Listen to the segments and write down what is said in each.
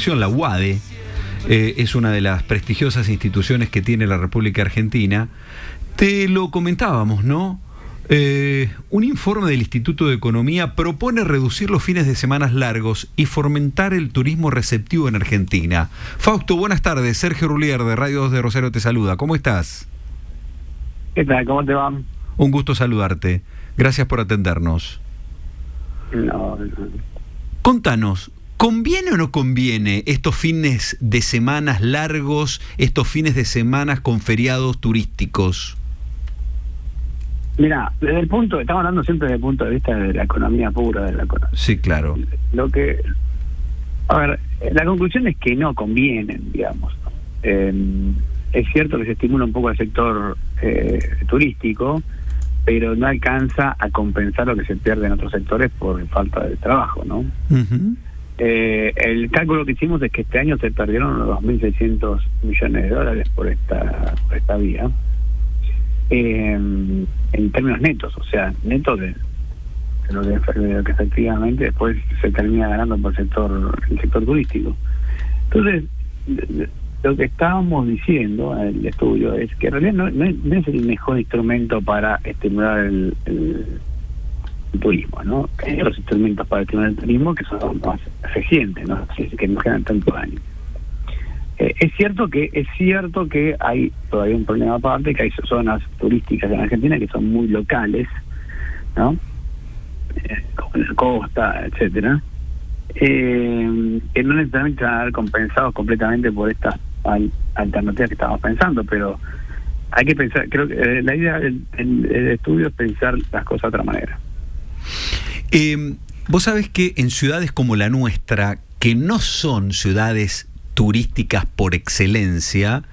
educación, la UADE, es una de las prestigiosas instituciones que tiene la República Argentina. Te lo comentábamos, ¿no? Un informe del Instituto de Economía propone reducir los fines de semana largos y fomentar el turismo receptivo en Argentina. Fausto, buenas tardes. Sergio Rulier de Radio 2 de Rosario te saluda. ¿Cómo estás? ¿Qué tal? ¿Cómo te va? Un gusto saludarte. Gracias por atendernos. No. Contanos, ¿conviene o no conviene estos fines de semana largos, estos fines de semana con feriados turísticos? Mira, estamos hablando siempre desde el punto de vista de la economía pura, de la economía. Sí, claro. La conclusión es que no convienen, digamos, ¿no? Es cierto que se estimula un poco el sector turístico, pero no alcanza a compensar lo que se pierde en otros sectores por falta de trabajo, ¿no? Uh-huh. El cálculo que hicimos es que este año se perdieron unos 2.600 millones de dólares por esta vía. En términos netos, o sea, netos de lo que efectivamente después se termina ganando por el sector turístico. Entonces, lo que estábamos diciendo en el estudio es que en realidad no es el mejor instrumento para estimular el turismo, ¿no? Hay otros instrumentos para estimular el turismo que son más eficientes, ¿no? Que no generan tanto daño. Es cierto que hay todavía un problema aparte, que hay zonas turísticas en Argentina que son muy locales, ¿no? Como en la costa, etcétera, que no necesariamente van a ver compensados completamente por estas alternativas que estamos pensando, pero hay que pensar, creo que la idea del estudio es pensar las cosas de otra manera. Vos sabés que en ciudades como la nuestra, que no son ciudades turísticas por excelencia,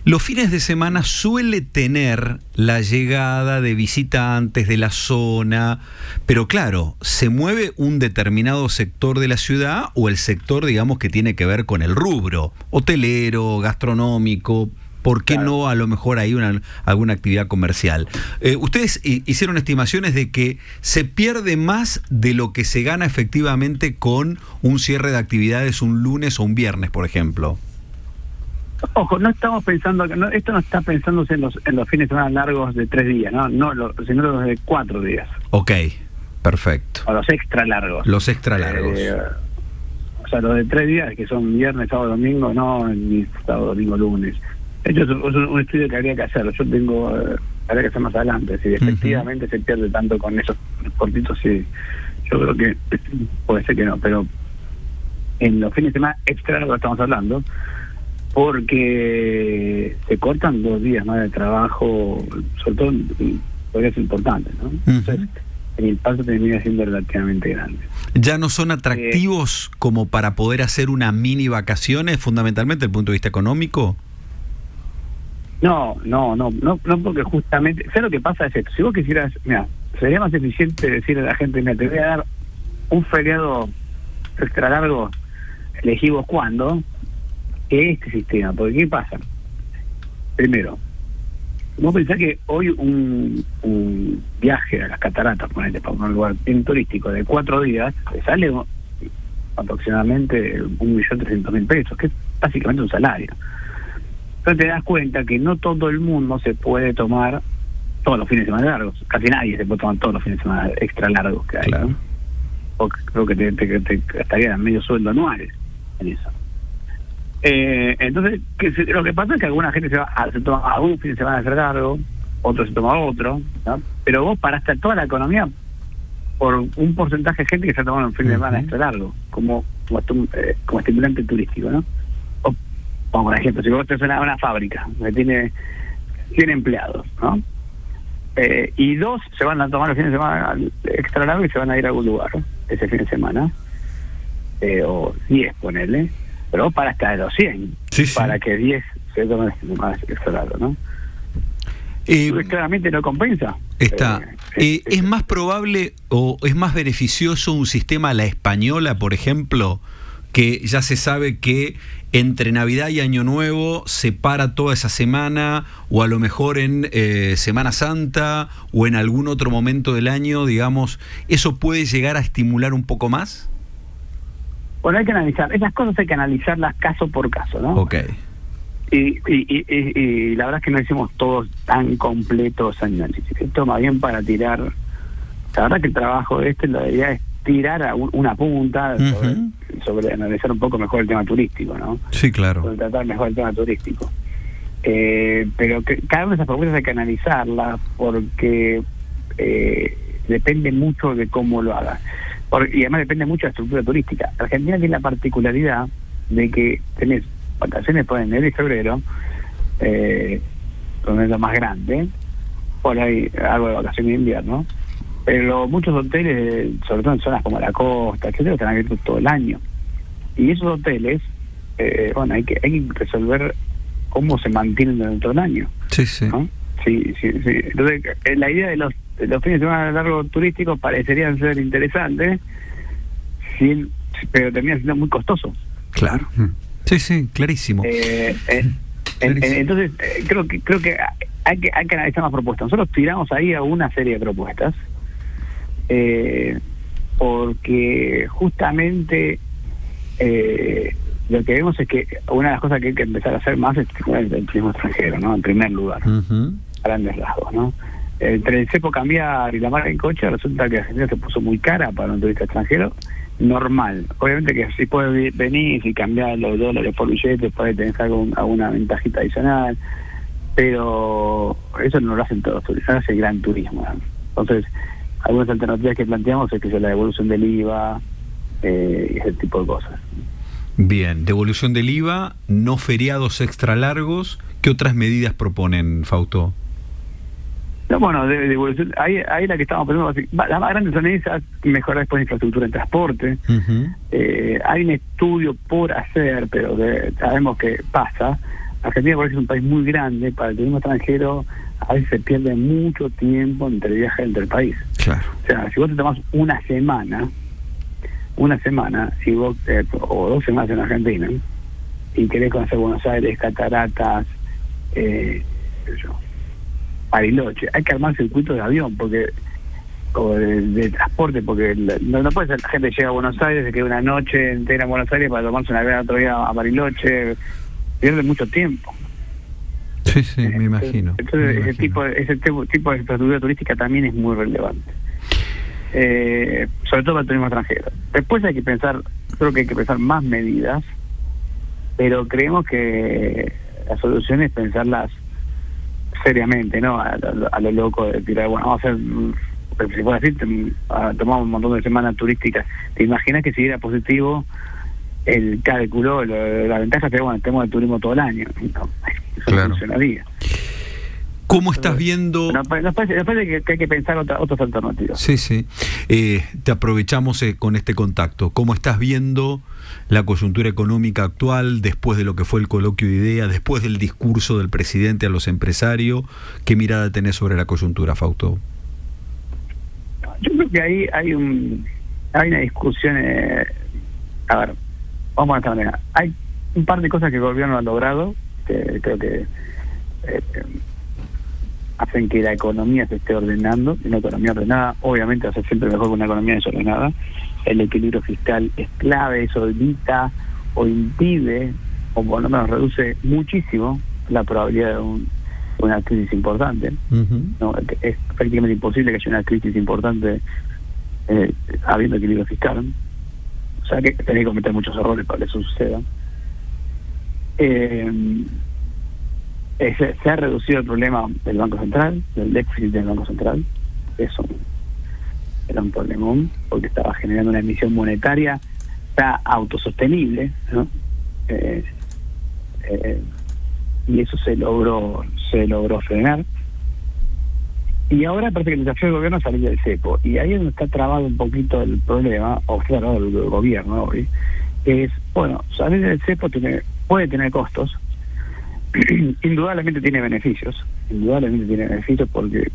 los fines de semana suele tener la llegada de visitantes de la zona, pero claro, se mueve un determinado sector de la ciudad o el sector, digamos, que tiene que ver con el rubro, hotelero, gastronómico. ¿Por qué Claro. no a lo mejor hay alguna actividad comercial? Ustedes hicieron estimaciones de que se pierde más de lo que se gana efectivamente con un cierre de actividades un lunes o un viernes, por ejemplo. Ojo, no estamos pensando, esto no está pensándose en los fines de semana largos de 3 días, sino los de 4 días. Ok, perfecto. O los extra largos. Los extra largos. O sea, los de 3 días, que son viernes, sábado, domingo, no ni sábado, domingo, lunes. Esto es un estudio que habría que hacerlo. Habría que hacer más adelante. Si efectivamente se pierde tanto con esos cortitos, sí. Yo creo que puede ser que no, pero en los fines de semana extra largos estamos hablando, porque se cortan 2 días más de trabajo, sobre todo podría ser importante, ¿no? Entonces, el impacto termina siendo relativamente grande. ¿Ya no son atractivos como para poder hacer una mini vacaciones, fundamentalmente desde el punto de vista económico? No, porque justamente, ¿sabes lo que pasa? Es esto. Si vos quisieras, mira, sería más eficiente decirle a la gente, mira, te voy a dar un feriado extra largo, elegí vos cuándo, que este sistema. Porque ¿qué pasa? Primero, vos pensás que hoy un viaje a las cataratas, ponete, para un lugar bien turístico de 4 días, te sale aproximadamente 1.300.000 pesos, que es básicamente un salario. Entonces te das cuenta que no todo el mundo se puede tomar todos los fines de semana largos. Casi nadie se puede tomar todos los fines de semana extra largos que hay, claro, ¿no? O creo que te gastarían medio sueldo anuales en eso. Entonces, lo que pasa es que alguna gente se toma un fin de semana extra largo, otro se toma otro, ¿no? Pero vos paraste toda la economía por un porcentaje de gente que se ha tomado un fin de semana extra largo, como estimulante turístico, ¿no? Por ejemplo, si vos tenés una fábrica que tiene 100 empleados, ¿no? Y 2 se van a tomar el fin de semana extra largo y se van a ir a algún lugar ese fin de semana, o 10, ponele, pero vos paraste de los 100, para que 10 se tomen más extra largo, ¿no? Pues claramente no compensa. ¿Es más probable o es más beneficioso un sistema a la española, por ejemplo, que ya se sabe que entre Navidad y Año Nuevo se para toda esa semana, o a lo mejor en Semana Santa o en algún otro momento del año, digamos, eso puede llegar a estimular un poco más? Bueno, hay que analizar, esas cosas hay que analizarlas caso por caso, ¿no? Ok. Y la verdad es que no hicimos todos tan completos análisis. Esto más bien para tirar, la verdad que el trabajo la idea es tirar a una punta sobre analizar un poco mejor el tema turístico, ¿no? Sí, claro. Sobre tratar mejor el tema turístico. Pero que cada una de esas propuestas hay que analizarlas porque depende mucho de cómo lo hagas. Y además depende mucho de la estructura turística. Argentina tiene la particularidad de que tenés vacaciones por enero y febrero, donde es lo más grande, por ahí algo de vacaciones de invierno, pero muchos hoteles, sobre todo en zonas como la costa, etcétera, están abiertos todo el año. Y esos hoteles, bueno, hay que resolver cómo se mantienen durante todo el año. Sí, sí. ¿No? Sí. Entonces, la idea de los fines de semana largos turísticos parecerían ser interesantes, pero termina siendo muy costoso. Claro. Sí, clarísimo. Entonces, creo que hay que analizar más propuestas. Nosotros tiramos ahí a una serie de propuestas, porque justamente lo que vemos es que una de las cosas que hay que empezar a hacer más es el turismo extranjero, ¿no? En primer lugar, grandes rasgos, ¿no? Entre el cepo cambiar y la marca en coche, resulta que Argentina se puso muy cara para un turista extranjero. Normal, obviamente que si puede venir y cambiar los dólares por billetes, puede tener alguna ventajita adicional, pero eso no lo hacen todos los turistas, no hace el gran turismo, ¿no? Entonces, algunas alternativas que planteamos es que sea la devolución del IVA y ese tipo de cosas. Bien, devolución del IVA, no feriados extra largos. ¿Qué otras medidas proponen, Fausto? No, bueno, devolución, ahí la que estamos pensando, las más grandes son esas, mejorar después la infraestructura en transporte. Hay un estudio por hacer, pero sabemos que pasa. Argentina, porque es un país muy grande, para el turismo extranjero a veces se pierde mucho tiempo entre viajes entre el país. Claro. O sea, si vos te tomás una semana, si vos, o 2 semanas en Argentina, y querés conocer Buenos Aires, cataratas, Bariloche, hay que armar circuitos de avión o de transporte, porque no puede ser la gente llega a Buenos Aires, se queda una noche entera en Buenos Aires para tomarse un avión otro día a Bariloche, pierde mucho tiempo. Sí, me imagino. Entonces ese tipo de infraestructura turística también es muy relevante, sobre todo para el turismo extranjero. Después creo que hay que pensar más medidas, pero creemos que la solución es pensarlas seriamente, ¿no? A lo loco de tirar, bueno, vamos a hacer, si fuera así, tomamos un montón de semanas turísticas. ¿Te imaginas que si era positivo el cálculo, la ventaja es que, bueno, tenemos el turismo todo el año? No, eso no funcionaría. ¿Cómo estás viendo? Nos parece que hay que pensar otras alternativas. Sí. Te aprovechamos con este contacto. ¿Cómo estás viendo la coyuntura económica actual después de lo que fue el coloquio de ideas, después del discurso del presidente a los empresarios? ¿Qué mirada tenés sobre la coyuntura, Fausto? Yo creo que ahí hay una discusión. A ver, vamos a esta manera. Hay un par de cosas que el gobierno ha logrado, que creo que hacen que la economía se esté ordenando. Y una economía ordenada obviamente va a ser siempre mejor que una economía desordenada. El equilibrio fiscal es clave, eso evita o impide, o por lo menos reduce muchísimo la probabilidad de una crisis importante. ¿No? Es prácticamente imposible que haya una crisis importante habiendo equilibrio fiscal. O sea que tenés que cometer muchos errores para que eso suceda. Se ha reducido el problema del Banco Central, del déficit del Banco Central. Eso era un problemón, porque estaba generando una emisión monetaria autosostenible, ¿no? Y eso se logró frenar. Y ahora parece que el desafío del gobierno es salir del cepo. Y ahí es donde está trabado un poquito el problema, o está trabado el gobierno hoy, que es, bueno, salir del cepo puede tener costos. Indudablemente tiene beneficios porque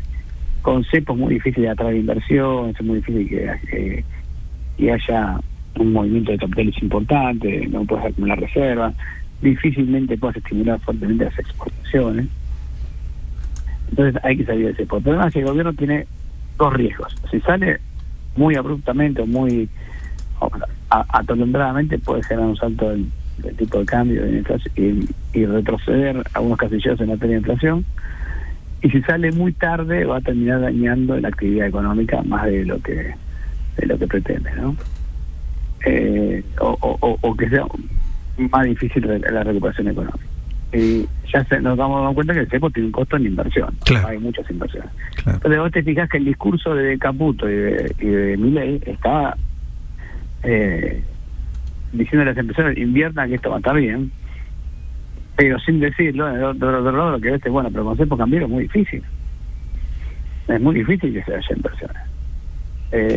con cepo es muy difícil de atraer inversión, es muy difícil que haya un movimiento de capitales importante, no puedes acumular reservas, difícilmente puedes estimular fuertemente las exportaciones. Entonces hay que salir de cepo. Pero además el gobierno tiene 2 riesgos. Si sale muy abruptamente o muy atolondradamente puede generar un salto del tipo de cambio y retroceder algunos casilleros en materia de inflación. Y si sale muy tarde va a terminar dañando la actividad económica más de lo que pretende, ¿no? O que sea más difícil la recuperación económica. Y ya nos damos cuenta que el cepo tiene un costo en inversión. Claro. Hay muchas inversiones. Claro. Entonces vos te fijas que el discurso de Caputo y de Milei estaba diciendo a las empresas inviertan que esto va a estar bien, pero sin decirlo. En el otro lado lo que ves es, bueno, pero con cepo cambiario es muy difícil. Es muy difícil que se haya inversiones.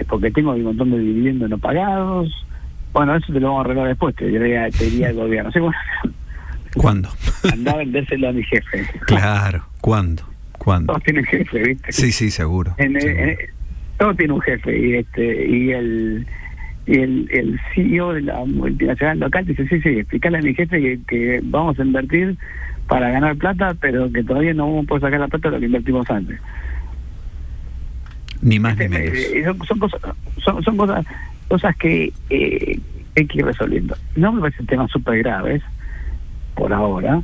Porque tengo un montón de dividendos no pagados. Bueno, eso te lo vamos a arreglar después, te diría el gobierno. ¿Sí? Bueno, ¿cuándo? andá a vendérselo a mi jefe. Claro, ¿cuándo? Todos tienen jefe, ¿viste? Sí, seguro. Todo tiene un jefe, y el CEO de la multinacional local dice, sí, explicarle a mi jefe que vamos a invertir para ganar plata, pero que todavía no vamos a poder sacar la plata de lo que invertimos antes. Ni más ni menos. Son cosas que hay que ir resolviendo. No me parecen temas súper graves por ahora,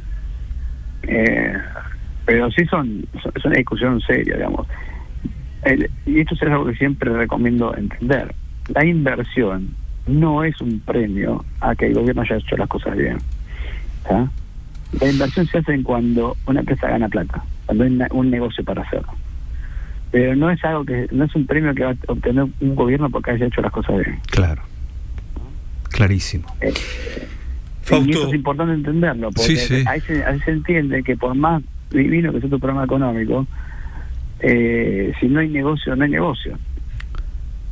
pero sí son una discusión seria, digamos. Y esto es algo que siempre recomiendo entender. La inversión no es un premio a que el gobierno haya hecho las cosas bien. ¿Ah? La inversión se hace cuando una empresa gana plata, cuando hay un negocio para hacerlo. Pero no es un premio que va a obtener un gobierno porque haya hecho las cosas bien. Claro. Clarísimo. Fausto, y eso es importante entenderlo, porque sí. Ahí se entiende que por más divino que sea tu programa económico, si no hay negocio, no hay negocio.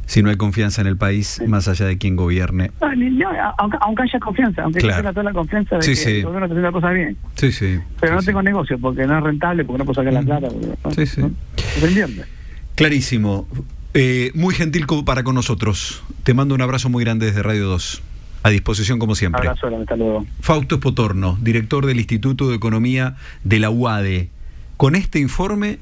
Si no hay confianza en el país, más allá de quien gobierne. Aunque haya confianza, aunque tenga toda la confianza de que el gobierno está haciendo las cosas bien. Pero no tengo negocio, porque no es rentable, porque no puedo sacar la plata. Porque, ¿se entiende? Clarísimo. Muy gentil para con nosotros. Te mando un abrazo muy grande desde Radio 2. A disposición como siempre. Abrazo, hasta luego. Fausto Espotorno, director del Instituto de Economía de la UADE. Con este informe